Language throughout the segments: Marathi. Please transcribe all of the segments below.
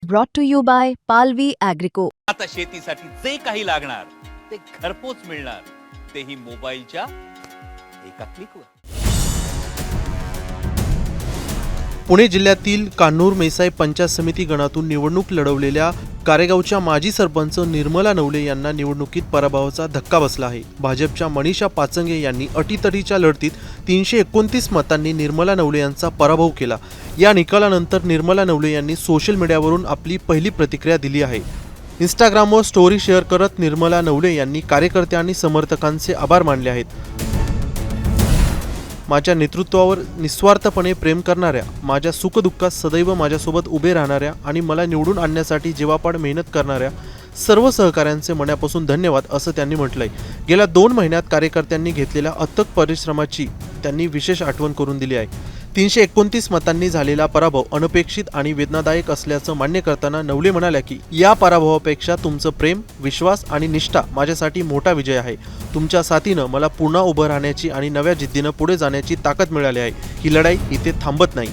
brought to you by Palvi Agrico. आता शेतीसाठी जे काही लागणार ते घरपोच मिळणार, तेही मोबाईलच्या एका क्लिकवर. पुणे जिल्ह्यातील कान्हूर मेसाई पंचायत समिती गणातून निवडणूक लढवलेल्या कारेगावच्या माजी सरपंच निर्मला नवले यांना निवडणुकीत पराभवाचा धक्का बसला आहे. भाजपच्या मनीषा पाचंगे यांनी अटीतटीच्या लढतीत 329 मतांनी निर्मला नवले यांचा पराभव केला. या निकालानंतर निर्मला नवले यांनी सोशल मीडियावरून आपली पहिली प्रतिक्रिया दिली आहे. इंस्टाग्रामवर स्टोरी शेअर करत निर्मला नवले यांनी कार्यकर्ते आणि समर्थकांचे आभार मानले आहेत. माझ्या नेतृत्वावर निस्वार्थपणे प्रेम करणाऱ्या, माझ्या सुखदुःखात सदैव माझ्यासोबत उभे राहणाऱ्या आणि मला निवडून आणण्यासाठी जीवापाड मेहनत करणाऱ्या सर्व सहकाऱ्यांचे मनापासून धन्यवाद, असं त्यांनी म्हटलंय. गेल्या 2 महिन्यात कार्यकर्त्यांनी घेतलेल्या अथक परिश्रमाची त्यांनी विशेष आठवण करून दिली आहे. 329 मतांनी झालेला पराभव अनपेक्षित आणि वेदनादायक असल्याचं मान्य करताना नवले म्हणाल्या की या पराभवापेक्षा तुमचं प्रेम, विश्वास आणि निष्ठा माझ्यासाठी मोठा विजय आहे. तुमच्या साथीनं मला पुन्हा उभं राहण्याची आणि नव्या जिद्दीनं पुढे जाण्याची ताकद मिळाली आहे. ही लढाई इथे थांबत नाही.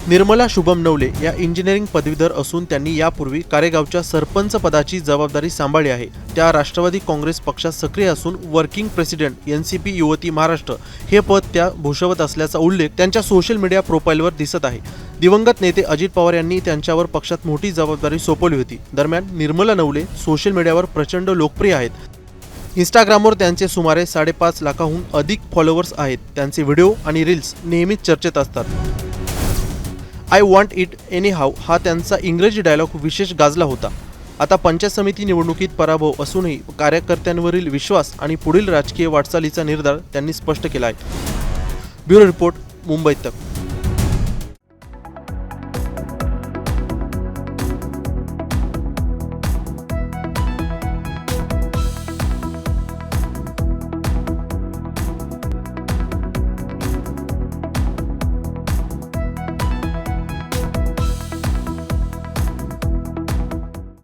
निर्मला शुभम नवले या इंजिनिअरिंग पदवीधर असून त्यांनी यापूर्वी कारेगावच्या सरपंच पदाची जबाबदारी सांभाळली आहे. त्या राष्ट्रवादी काँग्रेस पक्षात सक्रिय असून वर्किंग प्रेसिडेंट NCP युवती महाराष्ट्र हे पद त्या भूषवत असल्याचा उल्लेख त्यांच्या सोशल मीडिया प्रोफाईलवर दिसत आहे. दिवंगत नेते अजित पवार यांनी त्यांच्यावर पक्षात मोठी जबाबदारी सोपवली होती. दरम्यान निर्मला नवले सोशल मीडियावर प्रचंड लोकप्रिय आहेत. इंस्टाग्रामवर त्यांचे सुमारे 5.5 लाखाहून अधिक फॉलोअर्स आहेत. त्यांचे व्हिडिओ आणि रील्स नेहमीच चर्चेत असतात. I want it any how हा त्यांचा इंग्रजी डायलॉग विशेष गाजला होता. आता पंचायत समिती निवडणुकीत पराभव असूनही कार्यकर्त्यांवरील विश्वास आणि पुढील राजकीय वाटचालीचा निर्धार त्यांनी स्पष्ट केला आहे. ब्युरो रिपोर्ट, मुंबई तक.